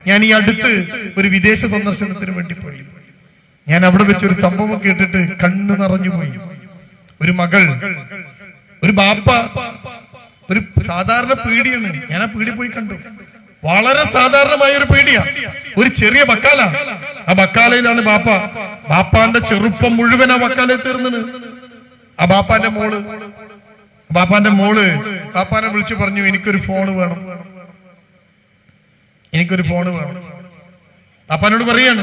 ഞാൻ ഈ അടുത്ത് ഒരു വിദേശ സന്ദർശനത്തിന് വേണ്ടി പോയി. ഞാൻ അവിടെ വെച്ചൊരു സംഭവം കേട്ടിട്ട് കണ്ണു നിറഞ്ഞു പോയി. ഒരു മകൾ, ഒരു ബാപ്പ, ഒരു സാധാരണ പീടിയാണ്. ഞാൻ ആ പീടി പോയി കണ്ടു. വളരെ സാധാരണമായ ഒരു പീടിയ, ഒരു ചെറിയ ബക്കാല. ആ ബക്കാലയിലാണ് ബാപ്പാന്റെ ചെറുപ്പം മുഴുവൻ ആ ബക്കാലയിൽ തീർന്നത്. ആ ബാപ്പാന്റെ മോള് ബാപ്പാനെ വിളിച്ചു പറഞ്ഞു, എനിക്കൊരു ഫോണ് വേണം. ബാപ്പാനോട് പറയാണ്,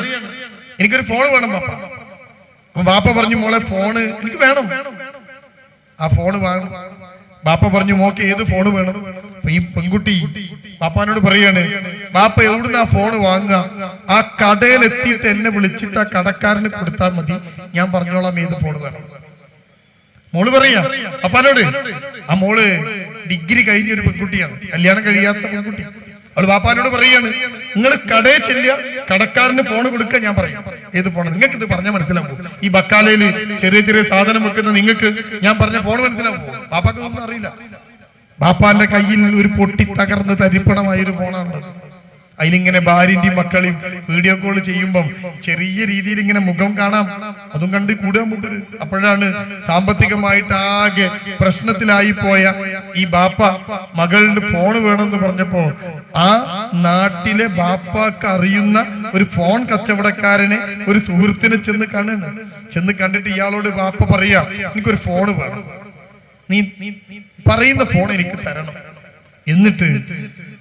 എനിക്കൊരു ഫോൺ വേണം ബാപ്പ. അപ്പൊ ബാപ്പ പറഞ്ഞു, മോളെ ഫോണ് എനിക്ക് വേണം. ആ ഫോണ് വേണം. ബാപ്പ പറഞ്ഞു, മോക്ക് ഏത് ഫോണ് വേണം? അപ്പൊ ഈ പെൺകുട്ടി ബാപ്പാനോട് പറയാണ്, ബാപ്പ എവിടുന്ന് ആ ഫോണ് വാങ്ങുക? ആ കടയിലെത്തിയിട്ട് എന്നെ വിളിച്ചിട്ട് ആ കടക്കാരന് കൊടുത്താൽ മതി, ഞാൻ പറഞ്ഞോളാം ഏത് ഫോണ് വേണം. മോള് പറയാ അപ്പാനോട്. ആ മോള് ഡിഗ്രി കഴിഞ്ഞൊരു പെൺകുട്ടിയാണ്, കല്യാണം കഴിയാത്ത പെൺകുട്ടി. അവള് ബാപ്പാനോട് പറയാണ്, നിങ്ങൾ കടയിൽ ചെല്ലുക, കടക്കാരന് ഫോൺ കൊടുക്കുക, ഞാൻ പറയാം ഏത് ഫോൺ. നിങ്ങൾക്ക് ഇത് പറഞ്ഞാൽ മനസ്സിലാവും. ഈ ബക്കാലയില് ചെറിയ ചെറിയ സാധനം വെക്കുന്ന നിങ്ങൾക്ക് ഞാൻ പറഞ്ഞ ഫോൺ മനസ്സിലാവും. ബാപ്പാക്ക് ഒന്നും അറിയില്ല. ബാപ്പാന്റെ കയ്യിൽ ഒരു പൊട്ടി തകർന്ന് തരിപ്പണമായൊരു ഫോണാണുള്ളത്. അതിലിങ്ങനെ ഭാര്യന്റെയും മക്കളെയും വീഡിയോ കോൾ ചെയ്യുമ്പം ചെറിയ രീതിയിൽ ഇങ്ങനെ മുഖം കാണാം. അതും കണ്ട് കൂടുക മുമ്പ്. അപ്പോഴാണ് സാമ്പത്തികമായിട്ട് ആകെ പ്രശ്നത്തിലായി പോയ ഈ ബാപ്പ മകളുടെ ഫോൺ വേണമെന്ന് പറഞ്ഞപ്പോ ആ നാട്ടിലെ ബാപ്പാക്ക് അറിയുന്ന ഒരു ഫോൺ കച്ചവടക്കാരനെ ഒരു സുഹൃത്തിനെ ചെന്ന് കണ്ടിട്ട് ഇയാളോട് ബാപ്പ പറയാ, എനിക്കൊരു ഫോൺ വേണം, നീ പറയുന്ന ഫോൺ എനിക്ക് തരണം, എന്നിട്ട്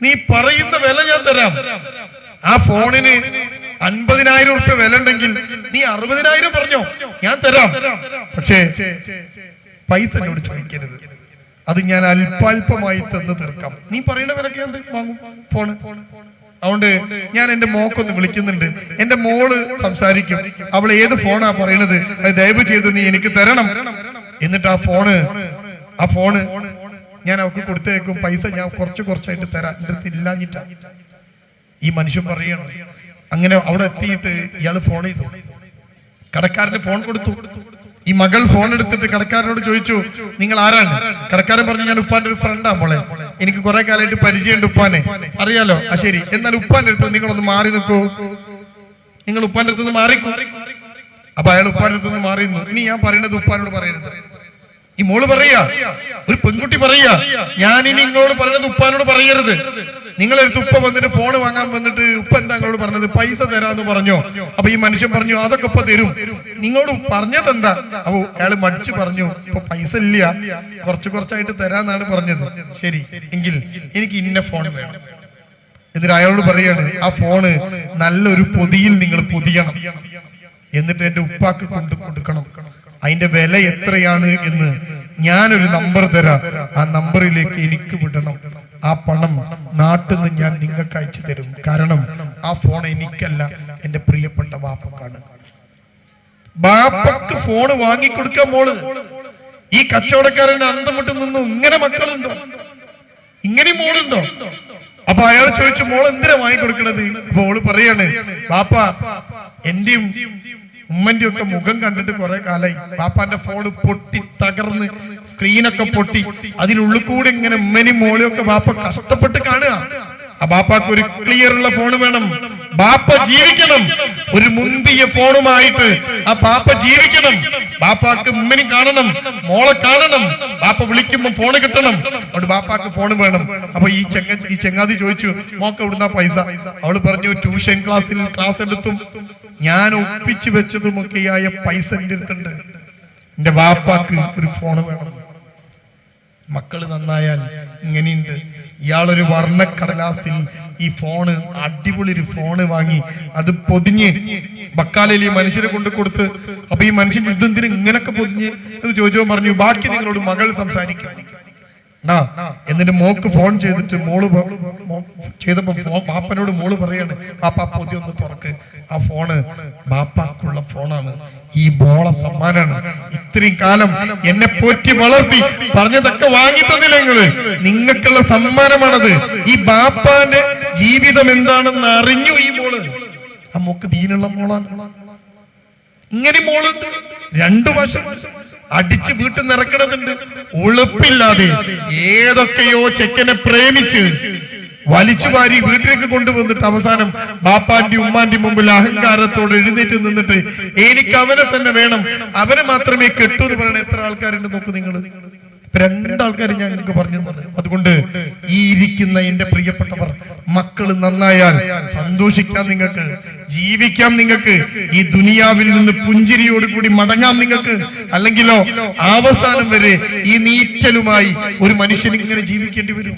നീ പറയുന്ന വില ഞാൻ തരാം. ആ ഫോണിന് 50,000 രൂപ വില ഉണ്ടെങ്കിൽ നീ 60,000 പറഞ്ഞോ, ഞാൻ തരാം. പക്ഷേ പൈസ എന്നോട് ചോദിക്കരുത്, അത് ഞാൻ അല്പാൽപമായി തന്നു തീർക്കാം. നീ പറയുന്ന വിലക്ക് ഞാൻ വാങ്ങും ഫോണ്. അതുകൊണ്ട് ഞാൻ എന്റെ മോക്കൊന്ന് വിളിക്കുന്നുണ്ട്, എന്റെ മോള് സംസാരിക്കും, അവൾ ഏത് ഫോണാ പറയണത് അത് ദയവ് ചെയ്ത് നീ എനിക്ക് തരണം. എന്നിട്ട് ആ ഫോണ് ഞാൻ അവർക്ക് കൊടുത്തേക്കും, പൈസ ഞാൻ കുറച്ചായിട്ട് തരാം, എന്റെ അടുത്ത് ഇല്ലാഞ്ഞിട്ടാ. ഈ മനുഷ്യൻ പറയണം. അങ്ങനെ അവിടെ എത്തിയിട്ട് ഇയാള് ഫോൺ ചെയ്തു, കടക്കാരന് ഫോൺ കൊടുത്തു. ഈ മകൾ ഫോൺ എടുത്തിട്ട് കടക്കാരനോട് ചോദിച്ചു, നിങ്ങൾ ആരാണ്? കടക്കാരൻ പറഞ്ഞു, ഞാൻ ഉപ്പാന്റെ ഒരു ഫ്രണ്ടാ മോളെ, എനിക്ക് കുറെ കാലമായിട്ട് പരിചയമുണ്ട് ഉപ്പാനെ, അറിയാലോ. ആ ശരി, എന്നാൽ ഉപ്പാന്റെ അടുത്ത് നിങ്ങളൊന്ന് മാറി നിൽക്കൂ, നിങ്ങൾ ഉപ്പാന്റെ അടുത്ത് നിന്ന് മാറിക്കൂ. അപ്പൊ അയാൾ ഉപ്പാന്റെ അടുത്ത് നിന്ന് മാറി നിന്നു. ഇനി ഞാൻ പറയുന്നത് ഉപ്പാനോട് പറയരുത്. ഈ മോള് പറയാ, ഒരു പെൺകുട്ടി പറയാ, ഞാനിനി നിങ്ങളോട് പറയുന്നത് ഉപ്പാനോട് പറയരുത്. നിങ്ങളെടുത്ത് ഉപ്പ വന്നിട്ട് ഫോൺ വാങ്ങാൻ വന്നിട്ട് ഉപ്പ എന്താ നിങ്ങളോട് പറഞ്ഞത്? പൈസ തരാന്ന് പറഞ്ഞോ? അപ്പൊ ഈ മനുഷ്യൻ പറഞ്ഞു, അതൊക്കെ ഇപ്പൊ തരും, നിങ്ങളോട് പറഞ്ഞത് എന്താ? അപ്പൊ അയാൾ മടിച്ചു പറഞ്ഞു, ഇപ്പൊ പൈസ ഇല്ല, കുറച്ചായിട്ട് തരാന്നാണ് പറഞ്ഞത്. ശരി, എങ്കിൽ എനിക്ക് ഇന്ന ഫോൺ വേണം. എന്നിട്ട് അയാളോട് പറയാണ്, ആ ഫോണ് നല്ലൊരു പൊതിയിൽ നിങ്ങൾ പൊതിയണം, എന്നിട്ട് എന്റെ ഉപ്പാക്ക് കൊടുക്കണം. അതിന്റെ വില എത്രയാണ് എന്ന് ഞാനൊരു നമ്പർ തരാം, ആ നമ്പറിലേക്ക് എനിക്ക് വിടണം. ആ പണം നാട്ടിൽ നിന്ന് ഞാൻ നിങ്ങൾക്ക് അയച്ചു തരും. കാരണം ആ ഫോൺ എനിക്കല്ല, എന്റെ പ്രിയപ്പെട്ട ബാപ്പക്കാണ്. ബാപ്പക്ക് ഫോണ് വാങ്ങിക്കൊടുക്കാൻ മോള്. ഈ കച്ചവടക്കാരന്റെ അന്തം വിട്ട് നിന്നു, ഇങ്ങനെ മക്കളുണ്ടോ, ഇങ്ങനെ മോളുണ്ടോ? അപ്പൊ അയാൾ ചോദിച്ചു, മോൾ എന്തിനാ വാങ്ങിക്കൊടുക്കണത്? അപ്പൊ മോള് പറയാണ്, ബാപ്പ എന്റെയും ഉമ്മന്റെ ഒക്കെ മുഖം കണ്ടിട്ട് കുറെ കാലായി, പാപ്പാന്റെ ഫോൺ പൊട്ടി തകർന്ന് സ്ക്രീനൊക്കെ പൊട്ടി, അതിനുള്ളിൽ കൂടെ ഇങ്ങനെ ഉമ്മനും മോളും ഒക്കെ ബാപ്പ കഷ്ടപ്പെട്ട് കാണുക. ആ ബാപ്പാക്ക് ഒരു ക്ലിയർ ഉള്ള ഫോൺ വേണം. ബാപ്പ ജീവിക്കണം, ഒരു മുന്തിയ ഫോണുമായിട്ട് ആ ബാപ്പ ജീവിക്കണം. ബാപ്പാക്ക് ഉമ്മനും കാണണം, മോളെ കാണണം, ബാപ്പ വിളിക്കുമ്പോ ഫോണ് കിട്ടണം. അവിടെ ബാപ്പാക്ക് ഫോൺ വേണം. അപ്പൊ ഈ ചെങ്ങാതി ചോദിച്ചു, മോക്ക് എവിടുന്നാ പൈസ? അവള് പറഞ്ഞു, ട്യൂഷൻ ക്ലാസ് എടുത്തും ഞാൻ ഒപ്പിച്ചു വെച്ചതുമൊക്കെയായ പൈസ എന്റെ അടുത്തുണ്ട്. എന്റെ ബാപ്പാക്ക് ഒരു ഫോൺ വേണം. മക്കള് നന്നായാൽ ഇങ്ങനെയുണ്ട്. ഇയാളൊരു വർണ്ണക്കടലാസിൽ ഈ ഫോണ്, അടിപൊളി ഒരു ഫോണ് വാങ്ങി അത് പൊതിഞ്ഞ് ബക്കാലയിൽ ഈ മനുഷ്യരെ കൊണ്ട് കൊടുത്ത്. അപ്പൊ ഈ മനുഷ്യൻ ഇതെന്തിന് ഇങ്ങനൊക്കെ പൊതിഞ്ഞ് എന്ന് ചോദിച്ചോ പറഞ്ഞു, ബാക്കി നിങ്ങളോട് മകൾ സംസാരിക്കും. എന്നിട്ട് മോക്ക് ഫോൺ ചെയ്തിട്ട് മോള് ചെയ്തപ്പോ ബാപ്പനോട് മോള് പറയാണ്, ബാപ്പ പൊതി ഒന്ന് തുറക്ക്, ആ ഫോണ് ബാപ്പാക്കുള്ള ഫോണാണ്, ഈ മോളെ സമ്മാനാണ്. ഇത്രയും കാലം എന്നെ പോറ്റി വളർത്തി പറഞ്ഞതൊക്കെ വാങ്ങി തന്നില്ല നിങ്ങൾക്കുള്ള സമ്മാനമാണത്. ഈ ബാപ്പാന്റെ ജീവിതം എന്താണെന്ന് അറിഞ്ഞു ഈ മോള്. ആ മോക്ക് ദീനുള്ള മോളാണ്. ഇങ്ങനെ മോളുണ്ട്, രണ്ടു വശം അടിച്ച് വീട്ടിൽ നിറക്കണതുണ്ട്. ഉളുപ്പില്ലാതെ ഏതൊക്കെയോ ചെക്കനെ പ്രേമിച്ച് വലിച്ചു വാരി വീട്ടിലേക്ക് കൊണ്ടുവന്നിട്ട് അവസാനം ബാപ്പാന്റെ ഉമ്മാന്റെ മുമ്പിൽ അഹങ്കാരത്തോടെ എഴുന്നേറ്റ് നിന്നിട്ട് എനിക്ക് അവനെ തന്നെ വേണം, അവനെ മാത്രമേ കെട്ടൂ എന്ന് പറയുന്ന എത്ര ആൾക്കാരുണ്ട് നോക്കൂ നിങ്ങൾ. രണ്ടാൾക്കാരും ഞാൻ നിങ്ങൾക്ക് പറഞ്ഞു തന്നെ. അതുകൊണ്ട് ഈ ഇരിക്കുന്ന എന്റെ പ്രിയപ്പെട്ടവർ, മക്കള് നന്നായാൽ സന്തോഷിക്കാം, നിങ്ങൾക്ക് ജീവിക്കാം, നിങ്ങൾക്ക് ഈ ദുനിയാവിൽ നിന്ന് പുഞ്ചിരിയോടുകൂടി മടങ്ങാം നിങ്ങൾക്ക്. അല്ലെങ്കിലോ അവസാനം വരെ ഈ നീറ്റലുമായി ഒരു മനുഷ്യൻ ഇങ്ങനെ ജീവിക്കേണ്ടി വരും.